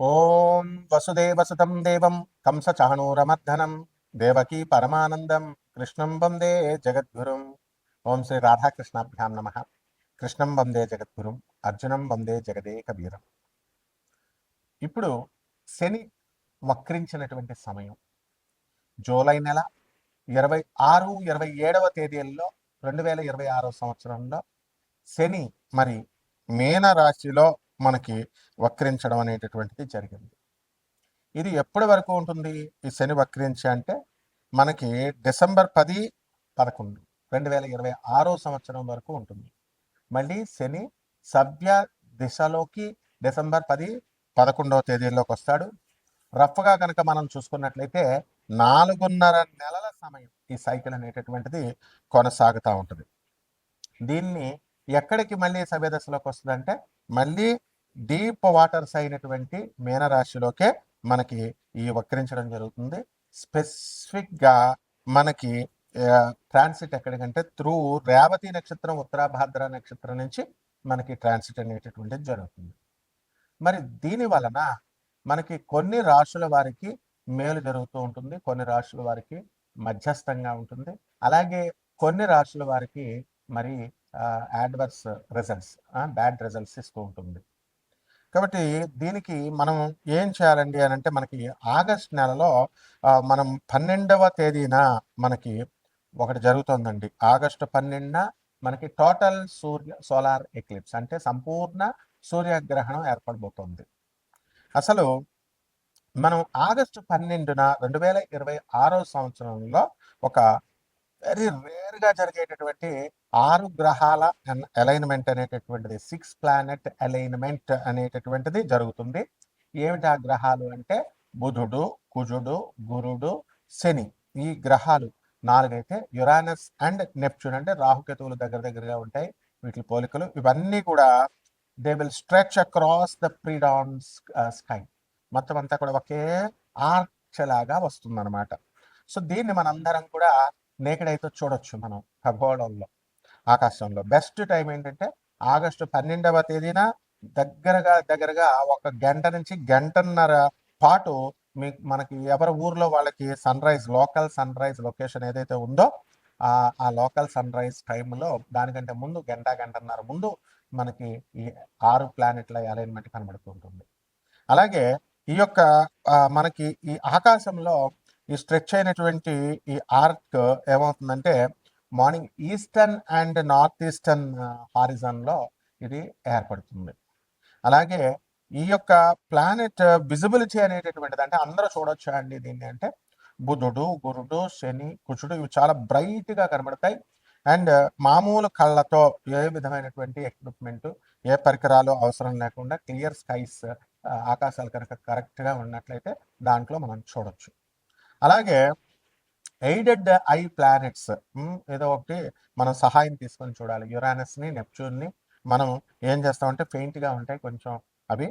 ఓం వసుదేవసుతం దేవం కంసచాణూరమర్దనం దేవకీ పరమానందం కృష్ణం వందే జగద్గురుం. ఓం శ్రీ రాధాకృష్ణాభ్యాం నమ. కృష్ణం వందే జగద్గురుం, అర్జునం వందే జగదేకవీరం. ఇప్పుడు శని వక్రించినటువంటి సమయం జూలై నెల 26, 27వ తేదీల్లో 2026 సంవత్సరంలో శని మరి మీన రాశిలో మనకి వక్రించడం అనేటటువంటిది జరిగింది. ఇది ఎప్పటి వరకు ఉంటుంది ఈ శని వక్రించి అంటే మనకి డిసెంబర్ 10, 11, 2026 సంవత్సరం వరకు ఉంటుంది. మళ్ళీ శని సవ్య దిశలోకి డిసెంబర్ 10, 11వ తేదీల్లోకి వస్తాడు. రఫ్గా కనుక మనం చూసుకున్నట్లయితే 4.5 నెలల సమయం ఈ సైకిల్ అనేటటువంటిది కొనసాగుతూ ఉంటుంది. దీన్ని ఎక్కడికి మళ్ళీ సవ్య దశలోకి వస్తుందంటే మళ్ళీ డీప్ వాటర్స్ అయినటువంటి మీనరాశిలోకే మనకి ఈ వక్రించడం జరుగుతుంది. స్పెసిఫిక్గా మనకి ట్రాన్సిట్ ఎక్కడికంటే త్రూ రేవతి నక్షత్రం, ఉత్తరాభాద్ర నక్షత్రం నుంచి మనకి ట్రాన్సిట్ అనేటటువంటిది జరుగుతుంది. మరి దీని వలన మనకి కొన్ని రాశుల వారికి మేలు జరుగుతూ ఉంటుంది, కొన్ని రాశుల వారికి మధ్యస్థంగా ఉంటుంది, అలాగే కొన్ని రాశుల వారికి మరి యాడ్వర్స్ రిజల్ట్స్, బ్యాడ్ రిజల్ట్స్ ఇస్తూ ఉంటుంది. కాబట్టి దీనికి మనం ఏం చేయాలండి అని అంటే మనకి ఆగస్ట్ నెలలో మనం 12వ తేదీన మనకి ఒకటి జరుగుతుందండి. ఆగస్టు 12న మనకి టోటల్ సోలార్ ఎక్లిప్స్ అంటే సంపూర్ణ సూర్యగ్రహణం ఏర్పడబోతోంది. అసలు మనం ఆగస్టు 12న 2026 సంవత్సరంలో ఒక వెరీ రేర్గా జరిగేటటువంటి 6 గ్రహాల అలైన్మెంట్ అనేటటువంటిది, 6 ప్లానెట్ అలైన్మెంట్ అనేటటువంటిది జరుగుతుంది. ఏమిటి ఆ గ్రహాలు అంటే బుధుడు, కుజుడు, గురుడు, శని. ఈ గ్రహాలు 4 అయితే యురానస్ అండ్ నెప్ట్యూన్ అంటే రాహుకేతువులు దగ్గర దగ్గరగా ఉంటాయి. వీటి పోలికలు ఇవన్నీ కూడా they will stretch across the predawn sky. మొత్తం అంతా కూడా ఒకే ఆర్చ్ లాగా వస్తుందన్నమాట. సో దీన్ని మనందరం కూడా నేకెడ్ అయితే చూడొచ్చు మనం ఖగోళంలో, ఆకాశంలో. బెస్ట్ టైం ఏంటంటే ఆగస్టు 12వ తేదీన దగ్గరగా 1 గంట నుంచి గంటన్నర పాటు మనకి ఎవరి ఊర్లో వాళ్ళకి లోకల్ సన్ రైజ్ లొకేషన్ ఏదైతే ఉందో ఆ లోకల్ సన్ రైజ్ టైంలో దానికంటే ముందు గంటన్నర ముందు మనకి ఈ 6 ప్లానెట్ల అలైన్మెంట్ కనబడుతూ ఉంటుంది. అలాగే ఈ యొక్క మనకి ఈ ఆకాశంలో ఈ స్ట్రెచ్ అయినటువంటి ఈ ఆర్క్ ఏమవుతుందంటే morning eastern and north eastern హారిజన్లో ఇది ఏర్పడుతుంది. అలాగే ఈ యొక్క ప్లానెట్ విజిబిలిటీ అనేటటువంటిది అంటే అందరూ చూడొచ్చు అండి దీన్ని అంటే బుధుడు, గురుడు, శని, కుజుడు ఇవి చాలా బ్రైట్గా కనబడతాయి. అండ్ మామూలు కళ్ళతో ఏ విధమైనటువంటి ఎక్విప్మెంట్, ఏ పరికరాలు అవసరం లేకుండా క్లియర్ స్కైస్, ఆకాశాలు కనుక కరెక్ట్గా ఉన్నట్లయితే దాంట్లో మనం చూడొచ్చు. అలాగే ఎయిడెడ్ ఐ ప్లానెట్స్ ఏదో ఒకటి మనం సహాయం తీసుకొని చూడాలి. యురానస్ని, నెప్ట్యూన్ని మనం ఏం చేస్తామంటే ఫెయింట్గా ఉంటాయి కొంచెం అవి,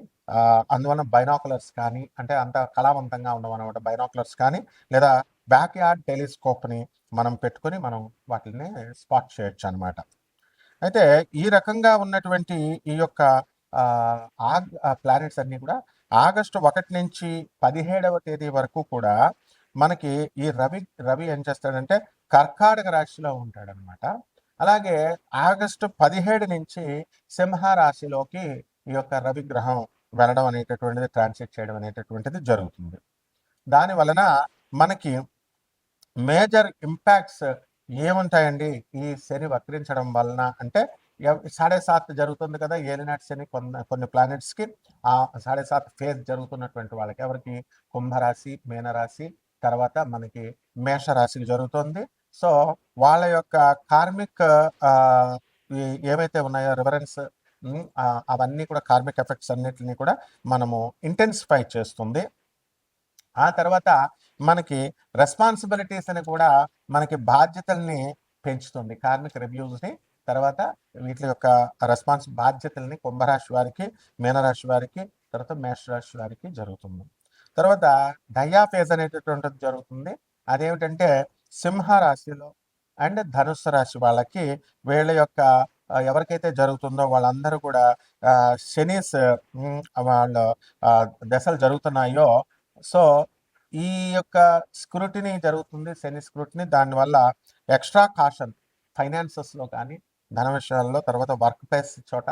అందువలన బైనాకులర్స్ కానీ అంటే అంత కళావంతంగా ఉండవు అనమాట. బైనాకులర్స్ కానీ లేదా బ్యాక్ యార్డ్ టెలిస్కోప్ని మనం పెట్టుకొని మనం వాటిని స్పాట్ చేయొచ్చు అనమాట. అయితే ఈ రకంగా ఉన్నటువంటి ఈ యొక్క ప్లానెట్స్ అన్నీ కూడా ఆగస్టు 1 నుంచి 17వ తేదీ వరకు కూడా మనకి ఈ రవి ఏం చేస్తాడంటే కర్కాటక రాశిలో ఉంటాడనమాట. అలాగే ఆగస్టు 17 నుంచి సింహ రాశిలోకి ఈ యొక్క రవి గ్రహం వెళ్ళడం అనేటటువంటిది, ట్రాన్సిట్ చేయడం అనేటటువంటిది జరుగుతుంది. దాని వలన మనకి మేజర్ ఇంపాక్ట్స్ ఏముంటాయండి ఈ శని వక్రించడం వలన అంటే 7.5 జరుగుతుంది కదా ఏలినాటి శని కొన్ని ప్లానెట్స్కి. ఆ 7.5 ఫేజ్ జరుగుతున్నటువంటి వాళ్ళకి ఎవరికి కుంభరాశి, మీనరాశి, తర్వాత మనకి మేషరాశికి జరుగుతుంది. సో వాళ్ళ యొక్క కార్మిక్ ఏవైతే ఉన్నాయో రివరెన్స్, అవన్నీ కూడా కార్మిక్ ఎఫెక్ట్స్ అన్నిటిని కూడా మనము ఇంటెన్సిఫై చేస్తుంది. ఆ తర్వాత మనకి రెస్పాన్సిబిలిటీస్ అని కూడా మనకి బాధ్యతల్ని పెంచుతుంది. కార్మిక రివ్యూస్ని, తర్వాత వీటి యొక్క బాధ్యతల్ని కుంభరాశి వారికి, మీనరాశి వారికి, తర్వాత మేషరాశి వారికి జరుగుతుంది. తర్వాత డయాఫేజ్ అనేటటువంటిది జరుగుతుంది. అదేమిటంటే సింహరాశిలో అండ్ ధనుస్సు రాశి వాళ్ళకి వీళ్ళ యొక్క ఎవరికైతే జరుగుతుందో వాళ్ళందరూ కూడా శనీస్ వాళ్ళ దశలు జరుగుతున్నాయో, సో ఈ యొక్క స్క్రూటినీ జరుగుతుంది, శని స్క్రూటినీ. దానివల్ల ఎక్స్ట్రా కాషన్ ఫైనాన్సెస్లో కానీ, ధన విషయాల్లో, తర్వాత వర్క్ ప్లేస్ చోట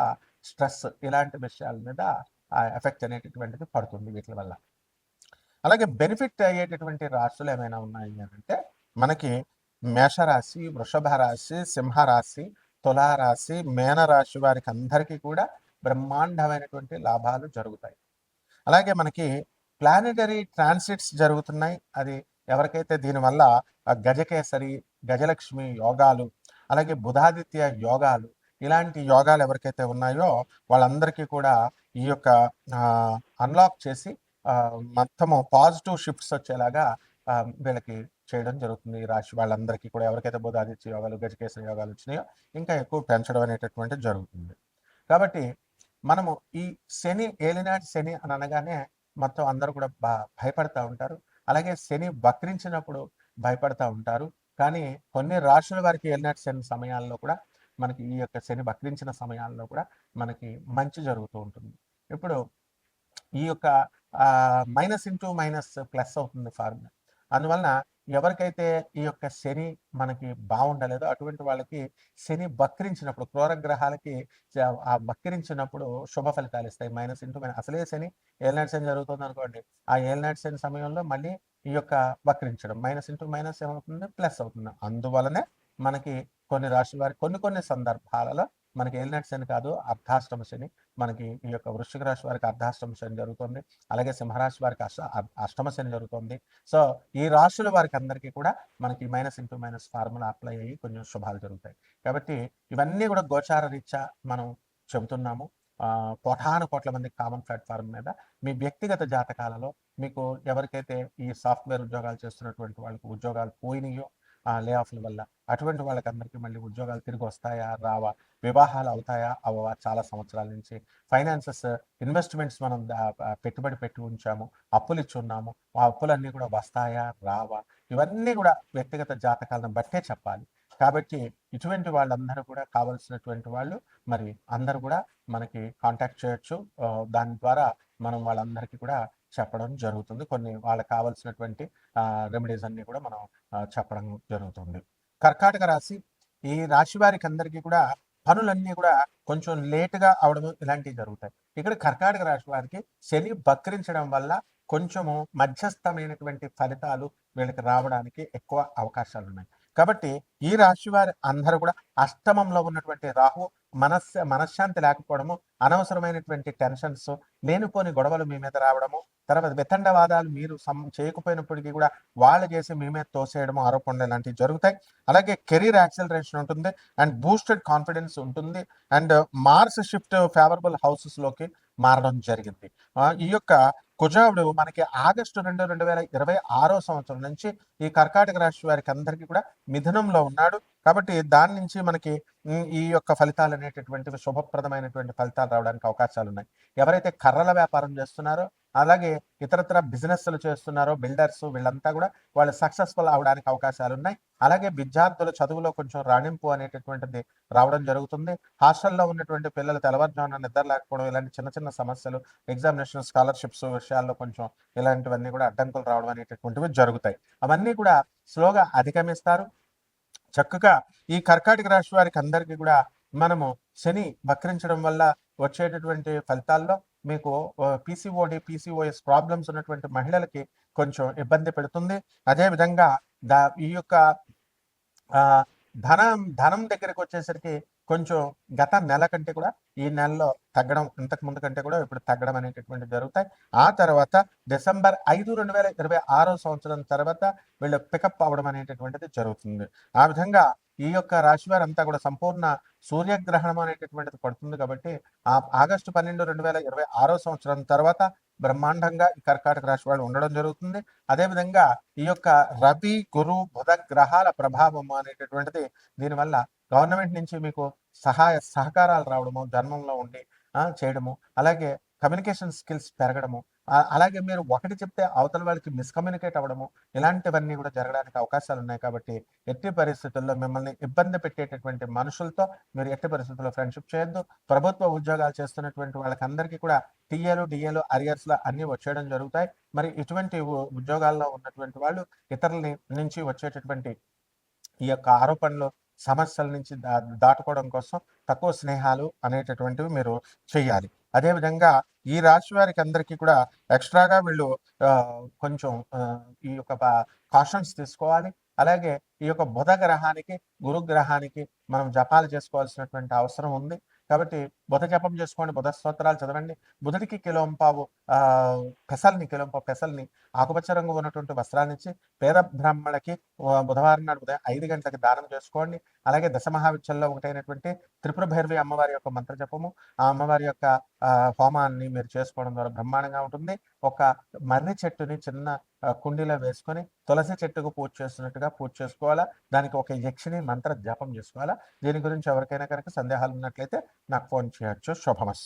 స్ట్రెస్, ఇలాంటి విషయాల మీద ఎఫెక్ట్ అనేటటువంటిది పడుతుంది వీటి వల్ల. అలాగే బెనిఫిట్ అయ్యేటటువంటి రాశులు ఏమైనా ఉన్నాయి అంటే మనకి మేషరాశి, వృషభ రాశి, సింహరాశి, తులారాశి, మేనరాశి వారికి అందరికీ కూడా బ్రహ్మాండమైనటువంటి లాభాలు జరుగుతాయి. అలాగే మనకి ప్లానెటరీ ట్రాన్సిట్స్ జరుగుతున్నాయి. అది ఎవరికైతే దీనివల్ల గజకేసరి, గజలక్ష్మి యోగాలు, అలాగే బుధాదిత్య యోగాలు, ఇలాంటి యోగాలు ఎవరికైతే ఉన్నాయో వాళ్ళందరికీ కూడా ఈ యొక్క అన్లాక్ చేసి మొత్తము పాజిటివ్ షిఫ్ట్స్ వచ్చేలాగా వీళ్ళకి చేయడం జరుగుతుంది. ఈ రాశి వాళ్ళందరికీ కూడా ఎవరికైతే బుధాదిత్య యోగాలు, గజకేసరి యోగాలు వచ్చినాయో ఇంకా ఎక్కువ పెంచడం అనేటటువంటిది జరుగుతుంది. కాబట్టి మనము ఈ శని, ఏలినాటి శని అని అనగానే మొత్తం అందరూ కూడా భయపడతా ఉంటారు. అలాగే శని వక్రించినప్పుడు భయపడతా ఉంటారు. కానీ కొన్ని రాశుల వారికి ఏలినాటి శని సమయాల్లో కూడా మనకి ఈ యొక్క శని వక్రించిన సమయాల్లో కూడా మనకి మంచి జరుగుతూ ఉంటుంది. ఇప్పుడు ఈ యొక్క మైనస్ ఇంటూ మైనస్ ప్లస్ అవుతుంది ఫార్ములా. అందువలన ఎవరికైతే ఈ యొక్క శని మనకి బాగుండలేదో అటువంటి వాళ్ళకి శని వక్రించినప్పుడు, క్రూర గ్రహాలకి ఆ వక్రించినప్పుడు శుభ ఫలితాలు ఇస్తాయి. మైనస్ ఇంటూ మైనస్, అసలే శని ఏలినాటి శని జరుగుతుంది అనుకోండి, ఆ ఏలినాటి శని సమయంలో మళ్ళీ ఈ యొక్క వక్రించడం, మైనస్ ఇంటూ మైనస్ ఏమవుతుంది, ప్లస్ అవుతుంది. అందువలనే మనకి కొన్ని రాశుల వారికి కొన్ని సందర్భాలలో మనకి ఏలినాటి శని కాదు, అర్ధాష్టమ శని. మనకి ఈ యొక్క వృశ్చిక రాశి వారికి అర్ధాష్టమ శని జరుగుతుంది. అలాగే సింహరాశి వారికి అష్టమ శని జరుగుతుంది. సో ఈ రాశుల వారికి అందరికీ కూడా మనకి minus into minus formula apply అయ్యి కొంచెం శుభాలు జరుగుతాయి. కాబట్టి ఇవన్నీ కూడా గోచార రీత్యా మనం చెబుతున్నాము. కోటాను కోట్ల మంది కామన్ ప్లాట్ఫామ్ మీద మీ వ్యక్తిగత జాతకాలలో మీకు ఎవరికైతే ఈ సాఫ్ట్వేర్ ఉద్యోగాలు చేస్తున్నటువంటి వాళ్ళకి ఉద్యోగాలు పోయినాయో లే ఆఫ్ల వల్ల, అటువంటి వాళ్ళకందరికీ మళ్ళీ ఉద్యోగాలు తిరిగి వస్తాయా రావా, వివాహాలు అవుతాయా అవవా, చాలా సంవత్సరాల నుంచి ఫైనాన్సెస్, ఇన్వెస్ట్మెంట్స్ మనం పెట్టుబడి పెట్టి ఉంచాము, అప్పులు ఇచ్చి ఉన్నాము, ఆ అప్పులన్నీ కూడా వస్తాయా రావా, ఇవన్నీ కూడా వ్యక్తిగత జాతకాలను బట్టే చెప్పాలి. కాబట్టి ఇటువంటి వాళ్ళందరూ కూడా కావలసినటువంటి వాళ్ళు మరి అందరూ కూడా మనకి కాంటాక్ట్ చేయొచ్చు. దాని ద్వారా మనం వాళ్ళందరికీ కూడా చెప్పడం జరుగుతుంది. కొన్ని వాళ్ళకి కావాల్సినటువంటి రెమెడీస్ అన్ని కూడా మనం చెప్పడం జరుగుతుంది. కర్కాటక రాశి, ఈ రాశి వారికి అందరికీ కూడా పనులన్నీ కూడా కొంచెం లేటుగా అవడం ఇలాంటివి జరుగుతాయి. ఇక్కడ కర్కాటక రాశి వారికి శని వక్రించడం వల్ల కొంచెము మధ్యస్థమైనటువంటి ఫలితాలు వీళ్ళకి రావడానికి ఎక్కువ అవకాశాలు ఉన్నాయి. కాబట్టి ఈ రాశి వారి అందరూ కూడా అష్టమంలో ఉన్నటువంటి రాహు మనశ్శాంతి లేకపోవడము, అనవసరమైనటువంటి టెన్షన్స్, లేనిపోని గొడవలు మీ మీద రావడము, తర్వాత వితండవాదాలు మీరు చేయకపోయినప్పటికీ కూడా వాళ్ళు చేసి మీ మీద తోసేయడము, ఆరోపణలు ఇలాంటివి జరుగుతాయి. అలాగే కెరీర్ యాక్సిలరేషన్ ఉంటుంది అండ్ బూస్టెడ్ కాన్ఫిడెన్స్ ఉంటుంది అండ్ మార్స్ షిఫ్ట్ ఫేవరబుల్ హౌసెస్లోకి మారడం జరిగింది. ఈ యొక్క కుజావుడు మనకి ఆగస్టు 2, 2026 సంవత్సరం నుంచి ఈ కర్కాటక రాశి వారికి అందరికీ కూడా మిథునంలో ఉన్నాడు. కాబట్టి దాని నుంచి మనకి ఈ యొక్క ఫలితాలు అనేటటువంటివి శుభప్రదమైనటువంటి ఫలితాలు రావడానికి అవకాశాలు ఉన్నాయి. ఎవరైతే కర్రల వ్యాపారం చేస్తున్నారో, అలాగే ఇతరత్ర బిజినెస్లు చేస్తున్నారో, బిల్డర్స్, వీళ్ళంతా కూడా వాళ్ళు సక్సెస్ఫుల్ అవడానికి అవకాశాలు ఉన్నాయి. అలాగే విద్యార్థుల చదువులో కొంచెం రాణింపు అనేటటువంటిది రావడం జరుగుతుంది. హాస్టల్లో ఉన్నటువంటి పిల్లలు తెల్లవారుజామున నిద్ర లేకపోవడం, ఇలాంటి చిన్న సమస్యలు, ఎగ్జామినేషన్, స్కాలర్షిప్స్ విషయాల్లో కొంచెం ఇలాంటివన్నీ కూడా అడ్డంకులు రావడం అనేటటువంటివి జరుగుతాయి. అవన్నీ కూడా స్లోగా అధిగమిస్తారు. చక్కగా ఈ కర్కాటక రాశి వారికి అందరికీ కూడా మనము శని వక్రించడం వల్ల వచ్చేటటువంటి ఫలితాల్లో మీకు పీసీఓఎస్ ప్రాబ్లమ్స్ ఉన్నటువంటి మహిళలకి కొంచెం ఇబ్బంది పెడుతుంది. అదేవిధంగా ఈ యొక్క ధనం దగ్గరికి వచ్చేసరికి కొంచెం గత నెల కంటే కూడా ఈ నెలలో తగ్గడం, ఇంతకు ముందు కంటే కూడా ఇప్పుడు తగ్గడం అనేటటువంటి జరుగుతాయి. ఆ తర్వాత డిసెంబర్ 5, 2026 సంవత్సరం తర్వాత వీళ్ళు పికప్ అవ్వడం అనేటటువంటిది జరుగుతుంది. ఆ విధంగా ఈ యొక్క రాశి వారంతా కూడా సంపూర్ణ సూర్యగ్రహణం అనేటటువంటిది పడుతుంది. కాబట్టి ఆగస్టు 12, 2026 సంవత్సరం తర్వాత బ్రహ్మాండంగా ఈ కర్కాటక రాశి వాళ్ళు ఉండడం జరుగుతుంది. అదేవిధంగా ఈ యొక్క రవి, గురు, బుధ గ్రహాల ప్రభావం అనేటటువంటిది దీనివల్ల గవర్నమెంట్ నుంచి మీకు సహకారాలు రావడము, ధర్మంలో ఉండి చేయడము, అలాగే కమ్యూనికేషన్ స్కిల్స్ పెరగడము, అలాగే మీరు ఒకటి చెప్తే అవతల వాళ్ళకి మిస్‌కమ్యూనికేట్ అవ్వడము, ఇలాంటివన్నీ కూడా జరగడానికి అవకాశాలున్నాయి కాబట్టి, ఎట్టి పరిస్థితుల్లో మిమ్మల్ని ఇబ్బంది పెట్టేటటువంటి మనుషులతో మీరు ఎట్టి పరిస్థితుల్లో ఫ్రెండ్‌షిప్ చేయొద్దు. ప్రభుత్వ ఉద్యోగాలు చేస్తున్నటువంటి వాళ్ళకందరికీ కూడా టీఏలు, డీఏలు, అరియర్స్‌లు అన్నీ వచ్చేయడం జరుగుతాయి. మరి ఇటువంటి ఉద్యోగాల్లో ఉన్నటువంటి వాళ్ళు ఇతరులని నుంచి వచ్చేటటువంటి ఈ యొక్క ఆరోపణలు, సమస్యల నుంచి దాటుకోవడం కోసం తక్కువ స్నేహాలు అనేటటువంటివి మీరు చెయ్యాలి. అదేవిధంగా ఈ రాశి వారికి అందరికీ కూడా ఎక్స్‌ట్రాగా వీళ్ళు కొంచెం ఈ యొక్క కాషన్స్ తీసుకోవాలి. అలాగే ఈ యొక్క బుధ గ్రహానికి, గురు గ్రహానికి మనం జపాలు చేసుకోవాల్సినటువంటి అవసరం ఉంది. కాబట్టి బుధ జపం చేసుకోండి, బుధ స్తోత్రాలు చదవండి. బుధుడికి కిలోంపావు కిలోంపావు పెసల్ని ఆకుపచ్చ రంగు ఉన్నటువంటి వస్త్రాన్నిచ్చి పేద బ్రాహ్మణులకి బుధవారం నాడు ఉదయం 5 గంటలకి దానం చేసుకోండి. అలాగే దశమహావిద్యల్లో ఒకటైనటువంటి త్రిపుర భైరవి అమ్మవారి యొక్క మంత్ర జపము, ఆ అమ్మవారి యొక్క హోమాన్ని మీరు చేసుకోవడం ద్వారా బ్రహ్మాండంగా ఉంటుంది. ఒక మర్రి చెట్టుని చిన్న కుండీలో వేసుకొని తులసి చెట్టుకు పూజ చేస్తున్నట్టుగా పూజ చేసుకోవాలా. దానికి ఒక యక్షిని మంత్ర జపం చేసుకోవాలా. దీని గురించి ఎవరికైనా కనుక సందేహాలు ఉన్నట్లయితే నాకు ఫోన్ చేయొచ్చు. శుభమస్తు.